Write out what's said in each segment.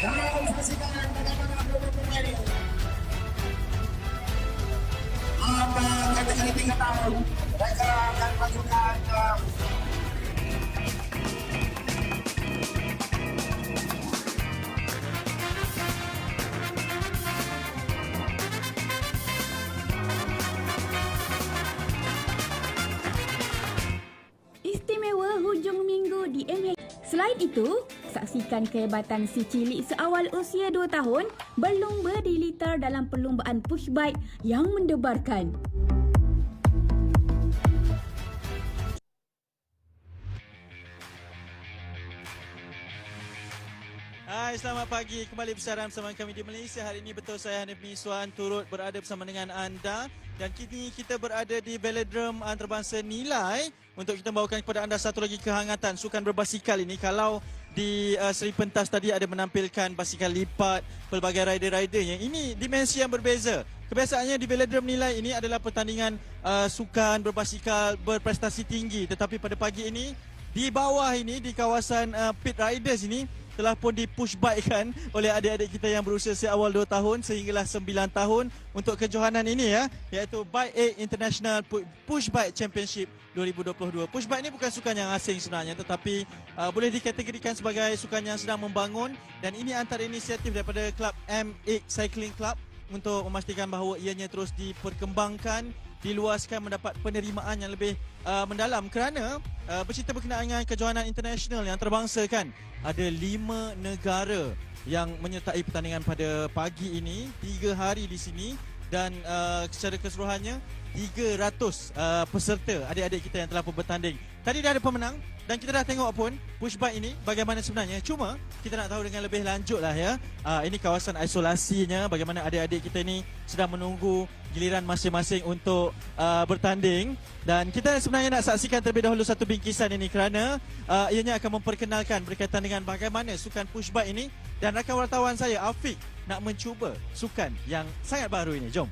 Kalau saksikan bagaimana dua pemain ini. Apa kategori 3 tahun mereka akan masukkan ke Istimewa hujung minggu di MH. Selain itu, saksikan kehebatan si cilik seawal usia 2 tahun berlumba di litar dalam perlumbaan push bike yang mendebarkan. Hai, selamat pagi. Kembali bersiaran bersama kami di Malaysia. Hari ini betul saya Hanif Miswan turut berada bersama dengan anda. Dan kini kita berada di Velodrome Antarabangsa Nilai untuk kita membawakan kepada anda satu lagi kehangatan sukan berbasikal ini. Kalau di seri pentas tadi ada menampilkan basikal lipat, pelbagai rider-rider yang ini dimensi yang berbeza. Kebiasaannya di Velodrome Nilai ini adalah pertandingan sukan berbasikal berprestasi tinggi. Tetapi pada pagi ini di bawah ini di kawasan pit riders ini telah pun di-push bike kan oleh adik-adik kita yang berusia seawal 2 tahun sehinggalah 9 tahun untuk kejohanan ini ya, iaitu Bike 8 International Push Bike Championship 2022. Push bike ini bukan sukan yang asing sebenarnya, tetapi boleh dikategorikan sebagai sukan yang sedang membangun, dan ini antara inisiatif daripada klub M8 Cycling Club untuk memastikan bahawa ianya terus diperkembangkan, diluaskan, mendapat penerimaan yang lebih mendalam, kerana bercerita berkenaan dengan kejohanan internasional yang antarabangsa kan, ada 5 negara yang menyertai pertandingan pada pagi ini, 3 hari di sini, dan secara keseluruhannya 300 peserta adik-adik kita yang telah pun bertanding. Tadi dah ada pemenang dan kita dah tengok pun push bike ini bagaimana sebenarnya. Cuma kita nak tahu dengan lebih lanjut lah ya. Ini kawasan isolasinya, bagaimana adik-adik kita ini sedang menunggu giliran masing-masing untuk bertanding. Dan kita sebenarnya nak saksikan terlebih dahulu satu bingkisan ini kerana ianya akan memperkenalkan berkaitan dengan bagaimana sukan push bike ini. Dan rakan wartawan saya Afiq nak mencuba sukan yang sangat baru ini. Jom.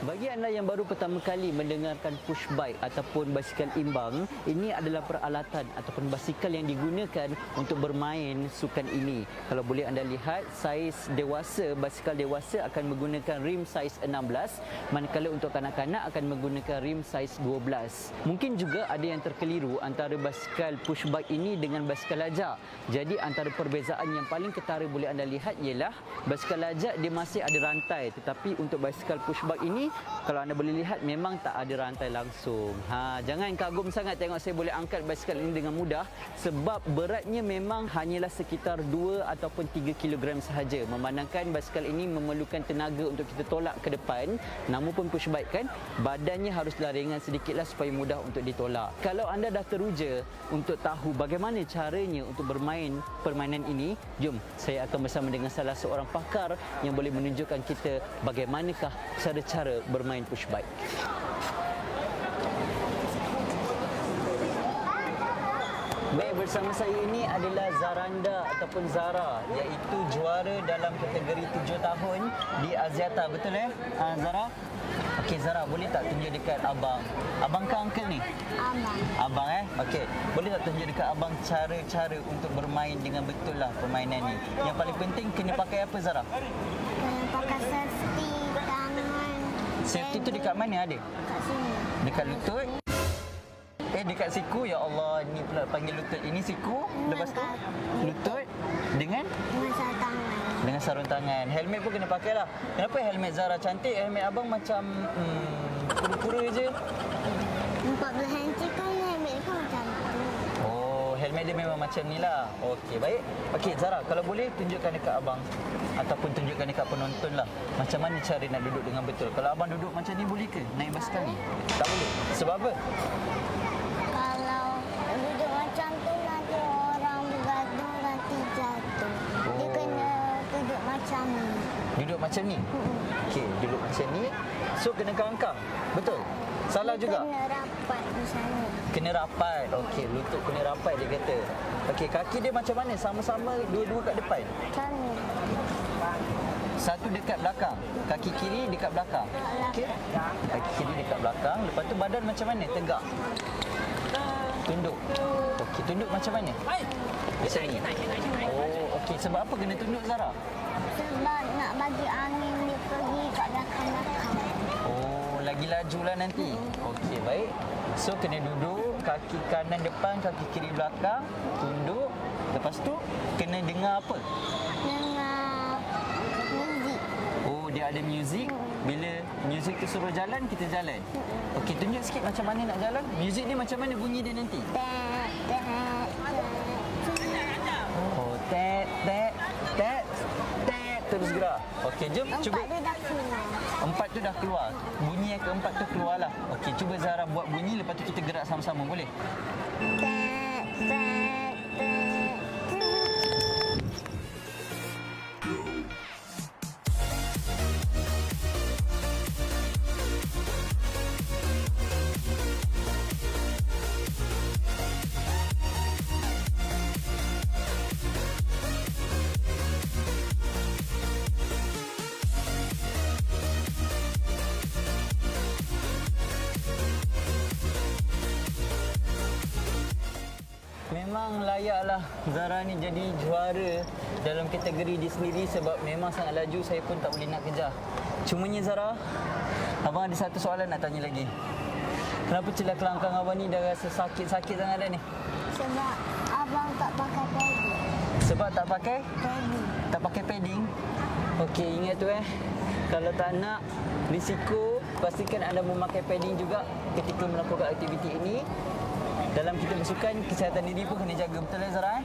Bagi anda yang baru pertama kali mendengarkan push bike ataupun basikal imbang, ini adalah peralatan ataupun basikal yang digunakan untuk bermain sukan ini. Kalau boleh anda lihat, saiz dewasa, basikal dewasa akan menggunakan rim saiz 16, manakala untuk kanak-kanak akan menggunakan rim saiz 12. Mungkin juga ada yang terkeliru antara basikal push bike ini dengan basikal lajak. Jadi antara perbezaan yang paling ketara boleh anda lihat ialah basikal lajak dia masih ada rantai, tetapi untuk basikal push bike ini, kalau anda boleh lihat, memang tak ada rantai langsung. Jangan kagum sangat tengok saya boleh angkat basikal ini dengan mudah, sebab beratnya memang hanyalah sekitar 2 ataupun 3 kg sahaja. Memandangkan basikal ini memerlukan tenaga untuk kita tolak ke depan, namun pun push bike kan, badannya haruslah ringan sedikitlah supaya mudah untuk ditolak. Kalau anda dah teruja untuk tahu bagaimana caranya untuk bermain permainan ini, jom saya akan bersama dengan salah seorang pakar yang boleh menunjukkan kita bagaimanakah cara-cara bermain push bike. Baik, bersama saya ini adalah Zaranda ataupun Zara, iaitu juara dalam kategori 7 tahun di Aziata, betul Zara? Okey Zara, boleh tak tunjuk dekat abang? Abang ke uncle ni? Abang. Abang Okey, boleh tak tunjuk dekat abang cara-cara untuk bermain dengan betul lah permainan ni. Yang paling penting kena pakai apa Zara? Kena pakai safety tangan. Safety tu dekat mana ada? Kat sini. Dekat lutut? Dekat siku, ya Allah, ni pula panggil lutut. Ini siku, lepas tu lutut dengan sarung tangan. dengan sarung tangan. Helmet pun kena pakai lah. Kenapa helmet Zara cantik, helmet abang macam kura-kura je? 14 inci kan helmet kan macam tu. Oh, helmet dia memang macam ni lah. Okey, baik. Okey Zara, kalau boleh tunjukkan dekat abang ataupun tunjukkan dekat penonton lah, macam mana cara nak duduk dengan betul. Kalau abang duduk macam ni, boleh ke naik basikal ni? Tak boleh. Sebab apa? Kalau duduk macam tu nanti orang bergaduh nanti jatuh. Dia kena duduk macam ni. Duduk macam ni? Okey, duduk macam ni. So, kena kangkang. Betul? Salah juga? Kena rapat di sana. Kena rapat. Okey, lutut kena rapat dia kata. Okey, kaki dia macam mana? Sama-sama dua-dua kat depan? Kami. Satu dekat belakang. Kaki kiri dekat belakang. Okey. Kaki kiri dekat belakang. Lepas tu badan macam mana? Tegak. Tunduk. Okey, tunduk macam mana? Macam ni. Oh, okey. Sebab apa kena tunduk, Zara? Sebab nak bagi angin dia pergi kat belakang-belakang. Oh, lagi laju lah nanti. Okey, baik. So, kena duduk. Kaki kanan depan, kaki kiri belakang. Tunduk. Lepas tu, kena dengar apa? Dengar muzik. Oh, dia ada muzik. Bila muzik tu suruh jalan, kita jalan. Okey, tunjuk sikit macam mana nak jalan. Muzik ni macam mana bunyi dia nanti? Tek, tek, tek. Oh, tet, tet, tet, tet. Terus gerak. Okey, jom cuba. Empat dia dah keluar. Empat tu dah keluar. Bunyi yang keempat tu keluarlah. Okey, cuba Zara buat bunyi, lepas tu kita gerak sama-sama. Boleh? Tek, tek, tek. Memang layaklah Zara ni jadi juara dalam kategori dia sendiri sebab memang sangat laju, saya pun tak boleh nak kejar. Cumanya Zara, abang ada satu soalan nak tanya lagi. Kenapa celah kelangkang abang ni dah rasa sakit-sakit sangat dah ni? Sebab abang tak pakai padding. Sebab tak pakai? Padding. Tak pakai padding? Okey, ingat tu kalau tak nak risiko, pastikan anda memakai padding juga ketika melakukan aktiviti ini. Dalam kita bersukan, kesihatan diri pun kena jaga. Betul ya Zara?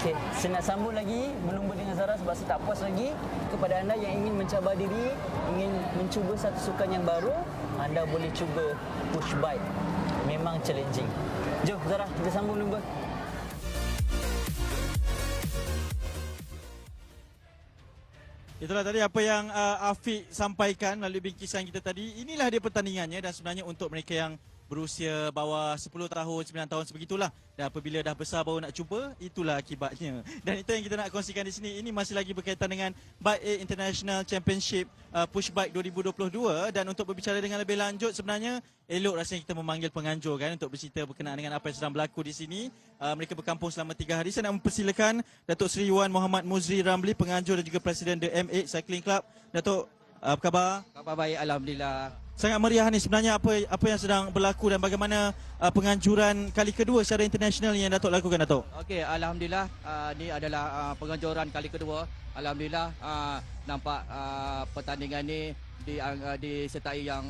Okey, saya nak sambung lagi berlumba dengan Zara sebab saya tak puas lagi. Kepada anda yang ingin mencabar diri, ingin mencuba satu sukan yang baru, anda boleh cuba push bike. Memang challenging. Jom Zara, kita sambung lumba. Itulah tadi apa yang Afiq sampaikan melalui bingkisan kita tadi. Inilah dia pertandingannya dan sebenarnya untuk mereka yang berusia bawah 10 tahun, 9 tahun sebegitulah. Dan apabila dah besar baru nak cuba, itulah akibatnya. Dan itu yang kita nak kongsikan di sini. Ini masih lagi berkaitan dengan Bike 8 International Championship Push Bike 2022. Dan untuk berbicara dengan lebih lanjut, sebenarnya elok rasanya kita memanggil penganjur kan untuk bercerita berkenaan dengan apa yang sedang berlaku di sini. Mereka berkampung selama 3 hari. Saya nak mempersilakan Datuk Seri Wan Muhammad Muzri Ramli, penganjur dan juga Presiden The M8 Cycling Club. Datuk, apa khabar? Khabar baik, alhamdulillah. Sangat meriah ni sebenarnya apa yang sedang berlaku dan bagaimana penganjuran kali kedua secara international yang Datuk lakukan, Datuk? Okey, alhamdulillah ni adalah penganjuran kali kedua. Alhamdulillah nampak pertandingan ni disertai yang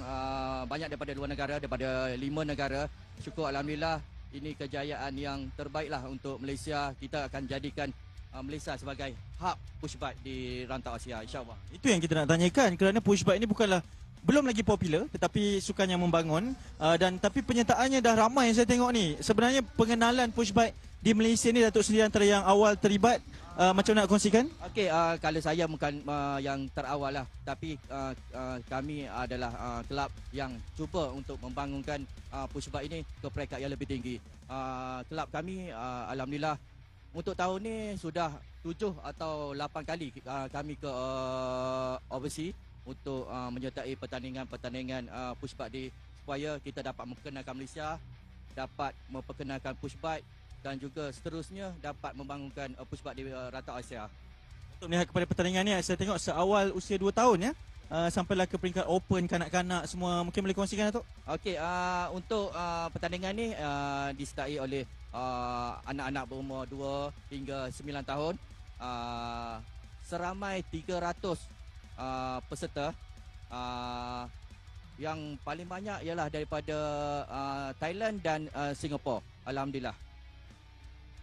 banyak daripada luar negara, daripada 5 negara. Syukur alhamdulillah, ini kejayaan yang terbaiklah untuk Malaysia. Kita akan jadikan Malaysia sebagai hub push bike di rantau Asia, insya-Allah. Itu yang kita nak tanyakan kerana push bike ini bukanlah belum lagi popular tetapi sukan yang membangun dan tapi penyertaannya dah ramai yang saya tengok ni. Sebenarnya pengenalan push bike di Malaysia ni Datuk Seri antara yang awal terlibat, macam nak kongsikan? Okey, kalau saya bukan yang terawal lah, tapi kami adalah kelab yang cuba untuk membangunkan push bike ini ke peringkat yang lebih tinggi. Kelab kami alhamdulillah untuk tahun ni sudah 7 atau 8 kali kami ke overseas untuk menyertai pertandingan-pertandingan push bike di supaya kita dapat memperkenalkan Malaysia, dapat memperkenalkan push bike dan juga seterusnya dapat membangunkan push bike di rantau Asia. Untuk melihat kepada pertandingan ni, saya tengok seawal usia 2 tahun ya, sampailah ke peringkat open kanak-kanak semua. Mungkin boleh kongsikan, Datuk? Okey, untuk pertandingan ni disertai oleh anak-anak berumur 2 hingga 9 tahun. Seramai 300 peserta. Yang paling banyak ialah daripada Thailand dan Singapura. Alhamdulillah.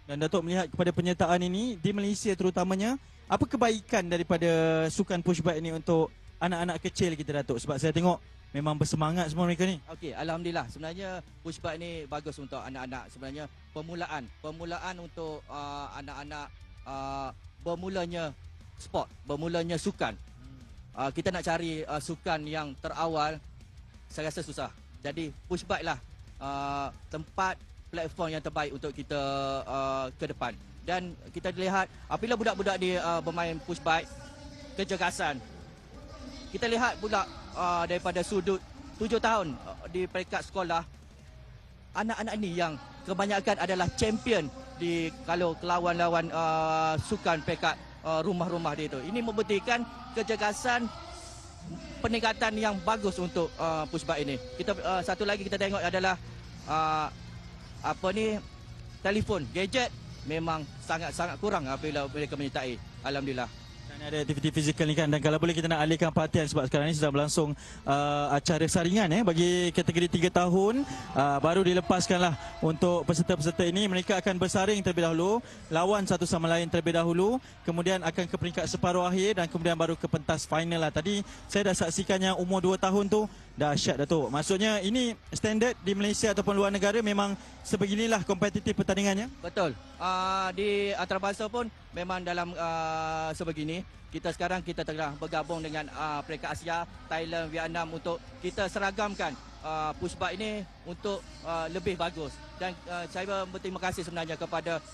Dan Datuk melihat kepada penyertaan ini di Malaysia terutamanya, apa kebaikan daripada sukan push bike ini untuk anak-anak kecil kita, Datuk? Sebab saya tengok memang bersemangat semua mereka ni. Okey, alhamdulillah. Sebenarnya push bike ni bagus untuk anak-anak. Sebenarnya permulaan untuk anak-anak bermulanya sport, bermulanya sukan. kita nak cari sukan yang terawal, saya rasa susah. Jadi push bike lah tempat platform yang terbaik untuk kita ke depan. Dan kita lihat apabila budak-budak ni bermain push bike, kecergasan. Kita lihat pula daripada sudut 7 tahun di peringkat sekolah, anak-anak ni yang kebanyakan adalah champion kalau lawan-lawan sukan peringkat rumah-rumah dia itu. Ini membuktikan kecergasan, peningkatan yang bagus untuk push bike ini. Kita satu lagi kita tengok adalah telefon, gadget memang sangat-sangat kurang apabila mereka menyertai. Alhamdulillah. Ada aktiviti fizikal ni kan, dan kalau boleh kita nak alihkan perhatian sebab sekarang ni sedang berlangsung acara saringan bagi kategori 3 tahun. Baru dilepaskanlah untuk peserta-peserta ini. Mereka akan bersaring terlebih dahulu, lawan satu sama lain terlebih dahulu, kemudian akan ke peringkat separuh akhir dan kemudian baru ke pentas final lah. Tadi saya dah saksikan yang umur 2 tahun tu dahsyat Datuk. Maksudnya ini standard di Malaysia ataupun luar negara memang sebeginilah kompetitif pertandingannya. Betul. Di antarabangsa pun memang dalam sebegini. Sekarang kita tengah bergabung dengan peringkat Asia, Thailand, Vietnam untuk kita seragamkan push bike ini untuk lebih bagus. Dan saya berterima kasih sebenarnya kepada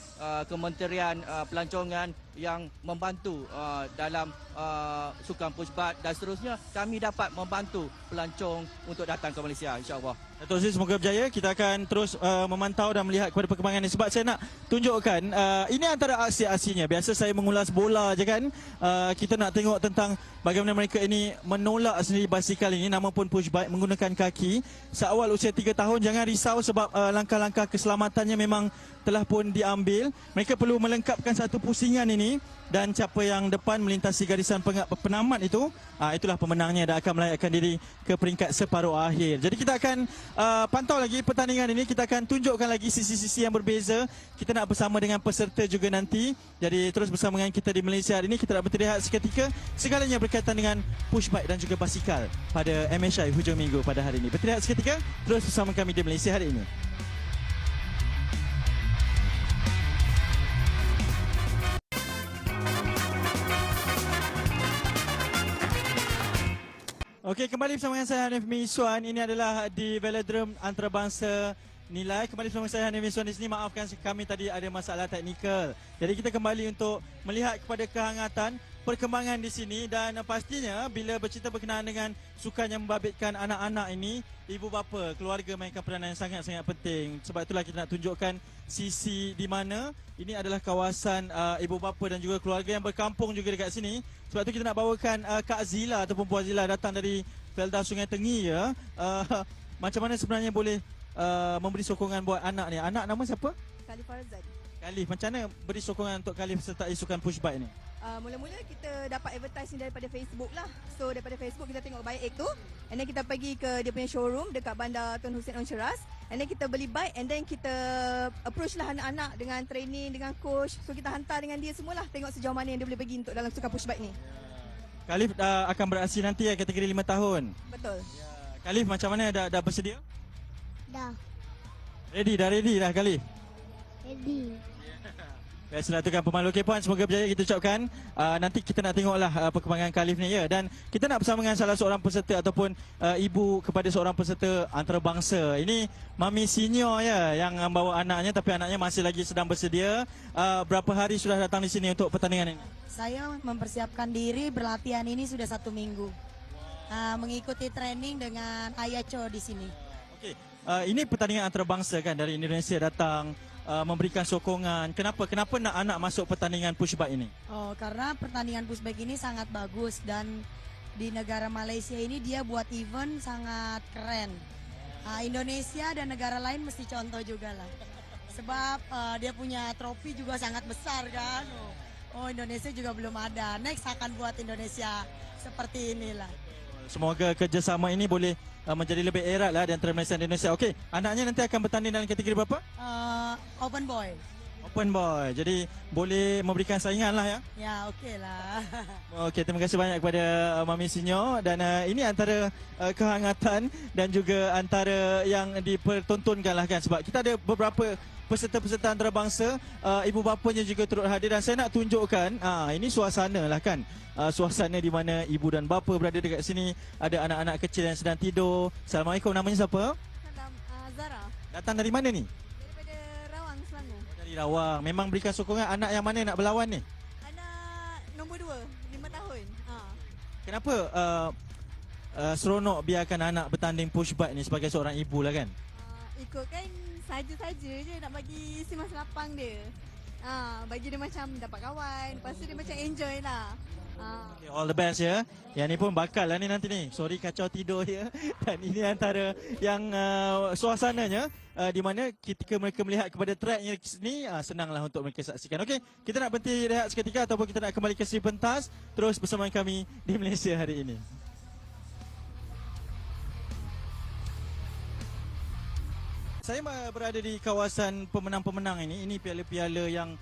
Kementerian Pelancongan yang membantu dalam sukan push bike, dan seterusnya kami dapat membantu pelancong untuk datang ke Malaysia, insya-Allah. Datuk Sri, semoga berjaya. Kita akan terus memantau dan melihat kepada perkembangan ini. Sebab saya nak tunjukkan, ini antara aksi-aksinya. Biasa saya mengulas bola je kan. Kita nak tengok tentang bagaimana mereka ini menolak sendiri basikal ini, nama pun push bike, menggunakan kaki. Seawal usia 3 tahun, jangan risau sebab langkah-langkah keselamatannya memang telah pun diambil. Mereka perlu melengkapkan satu pusingan ini, dan siapa yang depan melintasi garisan penamat itu, itulah pemenangnya dan akan melayakkan diri ke peringkat separuh akhir. Jadi kita akan pantau lagi pertandingan ini. Kita akan tunjukkan lagi sisi-sisi yang berbeza. Kita nak bersama dengan peserta juga nanti. Jadi terus bersama dengan kita di Malaysia hari ini. Kita nak berteriak seketika segalanya berkaitan dengan push bike dan juga basikal pada MSI hujung minggu pada hari ini. Berteriak seketika terus bersama kami di Malaysia hari ini. Okey, kembali bersama dengan saya Hanif Miswan. Ini adalah di Velodrome Antarabangsa Nilai. Kembali bersama saya Hanif Miswan di sini. Maafkan kami tadi ada masalah teknikal. Jadi kita kembali untuk melihat kepada kehangatan perkembangan di sini, dan pastinya bila bercerita berkenaan dengan sukan yang membabitkan anak-anak ini, ibu bapa, keluarga mainkan peranan yang sangat-sangat penting. Sebab itulah kita nak tunjukkan sisi di mana ini adalah kawasan ibu bapa dan juga keluarga yang berkampung juga dekat sini. Sebab itu kita nak bawakan Kak Zila ataupun Puan Zila datang dari Felda Sungai Tengi ya. Macam mana sebenarnya boleh memberi sokongan buat anak ni? Anak nama siapa? Khalif Farzan. Khalif, macam mana beri sokongan untuk Khalif sertai sukan push bike ni? Mula-mula kita dapat advertising daripada Facebook lah. So daripada Facebook kita tengok bike tu, and then kita pergi ke dia punya showroom dekat bandar Tun Hussein On Shiraz, and then kita beli bike, and then kita approach lah anak-anak dengan training, dengan coach. So kita hantar dengan dia semualah, tengok sejauh mana yang dia boleh pergi untuk dalam sukan push bike ni. Khalif akan beraksi nanti ya, kategori 5 tahun. Betul. Khalif, macam mana, dah bersedia? Dah. Ready dah Khalif? Ready. Biasalah tu kan pemandu. Okey puan, semoga berjaya kita ucapkan. Nanti kita nak tengoklah perkembangan Khalif ni ya. Dan kita nak bersama dengan salah seorang peserta ataupun ibu kepada seorang peserta antarabangsa. Ini mami senior ya yang membawa anaknya, tapi anaknya masih lagi sedang bersedia. Berapa hari sudah datang di sini untuk pertandingan ini? Saya mempersiapkan diri berlatihan ini sudah 1 minggu. Mengikuti training dengan Ayah Cho di sini. Okey. Ini pertandingan antarabangsa kan, dari Indonesia datang memberikan sokongan. Kenapa nak anak masuk pertandingan push bike ini? Karena pertandingan push bike ini sangat bagus, dan di negara Malaysia ini dia buat event sangat keren. Indonesia dan negara lain mesti contoh juga lah. Sebab dia punya trofi juga sangat besar kan. Indonesia juga belum ada. Next akan buat Indonesia seperti inilah. Semoga kerjasama ini boleh menjadi lebih erat lah di antara Malaysia dan Indonesia. Okey, anaknya nanti akan bertanding dalam kategori berapa? Open boy. Open boy. Jadi boleh memberikan saingan lah ya. Ya, okey lah. Okey, terima kasih banyak kepada Mami Sinyo dan ini antara kehangatan dan juga antara yang dipertontonkan lah kan, sebab kita ada beberapa peserta-peserta antarabangsa, ibu bapanya juga turut hadir dan saya nak tunjukkan ini suasana lah kan. Suasana di mana ibu dan bapa berada dekat sini, ada anak-anak kecil yang sedang tidur. Assalamualaikum, namanya siapa? Zara Datang dari mana ni? daripada Rawang, Selangor. Dari Rawang. Memang berikan sokongan anak yang mana nak berlawan ni? Anak nombor 2, 5 tahun. Kenapa seronok biarkan anak bertanding push bike ni sebagai seorang ibu lah kan? Ikutkan saja-saja je nak bagi si masa lapang dia. Bagi dia macam dapat kawan, lepas tu dia macam enjoy lah. Okay, all the best ya. Yang ni pun bakal lah ni nanti ni. Sorry kacau tidur ya. Dan ini antara yang suasananya di mana ketika mereka melihat kepada track yang ni senanglah untuk mereka saksikan. Okey, kita nak berhenti rehat seketika ataupun kita nak kembali ke sesi pentas terus bersama kami di Malaysia hari ini. Saya berada di kawasan pemenang-pemenang ini. Ini piala-piala yang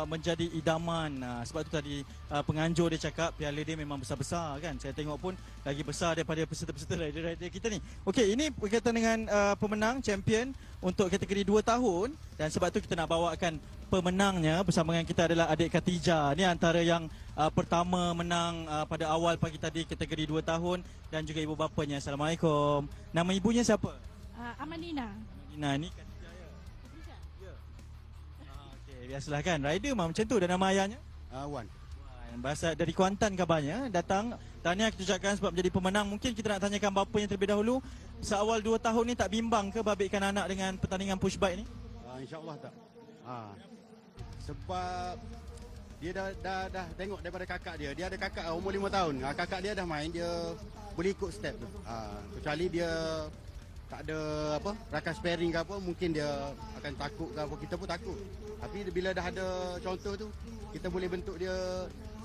menjadi idaman. Sebab tu tadi penganjur dia cakap piala dia memang besar-besar kan. Saya tengok pun lagi besar daripada peserta-peserta rider-rider kita ni. Okey, ini berkaitan dengan pemenang champion untuk kategori 2 tahun dan sebab tu kita nak bawakan pemenangnya bersama dengan kita adalah adik Khatijah. Ini antara yang pertama menang pada awal pagi tadi kategori 2 tahun dan juga ibu bapanya. Assalamualaikum. Nama ibunya siapa? Amanina. Nah, ni Khatijah ya. Ya. Okey, biasalah kan. Rider memang macam tu dan nama ayahnya? Wan. Bahasa dari Kuantan kabarnya datang. Tahniah kita ucapkan sebab menjadi pemenang. Mungkin kita nak tanyakan bapanya terlebih dahulu. Seawal 2 tahun ni tak bimbang ke babitkan anak dengan pertandingan push bike ni? InsyaAllah tak. Sebab dia dah tengok daripada kakak dia. Dia ada kakak umur 5 tahun. Kakak dia dah main, dia boleh ikut step tu. Kecuali dia tak ada apa rakan sparing ke apa, mungkin dia akan takut ke apa, kita pun takut. Tapi bila dah ada contoh tu, kita boleh bentuk dia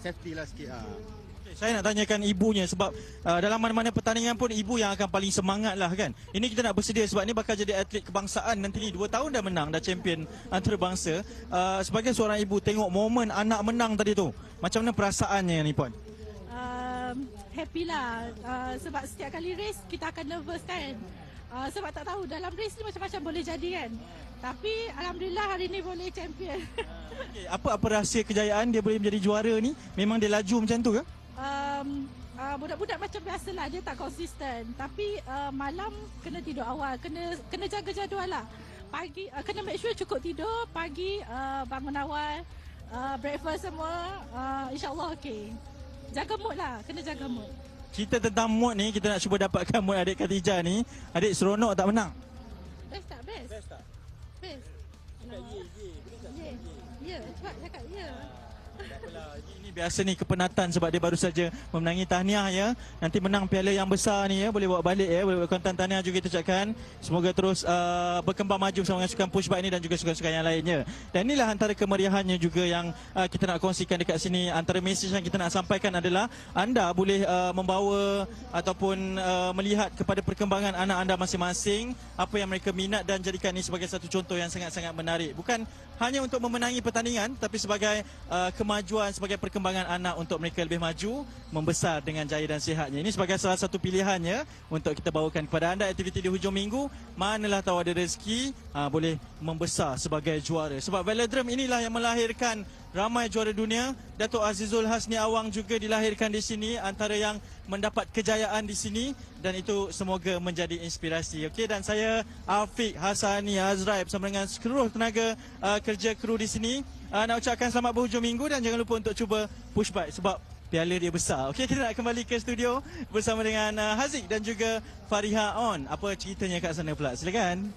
safety lah sikit. Okay, saya nak tanyakan ibunya sebab dalam mana-mana pertandingan pun ibu yang akan paling semangat lah kan. Ini kita nak bersedia sebab ni bakal jadi atlet kebangsaan nanti ni. 2 tahun dah menang, dah champion antarabangsa. Sebagai seorang ibu tengok momen anak menang tadi tu, macam mana perasaannya ni Puan? Happy lah sebab setiap kali race kita akan nervous kan. Sebab tak tahu dalam race ni macam-macam boleh jadi kan. Tapi Alhamdulillah hari ni boleh champion. Okay, apa rahsia kejayaan dia boleh menjadi juara ni? Memang dia laju macam tu ke? Budak-budak macam biasalah, dia tak konsisten. Tapi malam kena tidur awal, kena jaga jadual lah. Pagi kena make sure cukup tidur, pagi bangun awal, breakfast semua, insyaAllah okey. Jaga mood lah, kena jaga mood. Cerita tentang mood ni, kita nak cuba dapatkan mood adik Khatijah ni. Adik seronok tak menang? Best tak? Best? Best tak? Best. Ya, cepat cakap ya. Tak apalah, ini biasa ni kepenatan sebab dia baru saja memenangi. Tahniah ya. Nanti menang piala yang besar ni ya, boleh bawa balik ya, boleh bawa kontan. Tahniah juga kita ucapkan. Semoga terus berkembang maju bersama dengan sukan push bike ni dan juga sukan-sukan yang lainnya. Dan inilah antara kemeriahannya juga yang kita nak kongsikan dekat sini. Antara mesej yang kita nak sampaikan adalah anda boleh membawa ataupun melihat kepada perkembangan anak anda masing-masing, apa yang mereka minat dan jadikan ini sebagai satu contoh yang sangat-sangat menarik. Bukan hanya untuk memenangi pertandingan tapi sebagai kemajuan, sebagai perkembangan anak untuk mereka lebih maju, membesar dengan jaya dan sihatnya. Ini sebagai salah satu pilihannya untuk kita bawakan kepada anda aktiviti di hujung minggu. Manalah tahu ada rezeki boleh membesar sebagai juara. Sebab velodrome inilah yang melahirkan ramai juara dunia. Datuk Azizul Hasni Awang juga dilahirkan di sini, antara yang mendapat kejayaan di sini, dan itu semoga menjadi inspirasi. Okey, dan saya Afiq Hasani Azrai bersama dengan seluruh tenaga kerja kru di sini nak ucapkan selamat berhujung minggu dan jangan lupa untuk cuba push bike sebab piala dia besar. Okey, kita nak kembali ke studio bersama dengan Haziq dan juga Fariha On. Apa ceritanya kat sana pula? Silakan.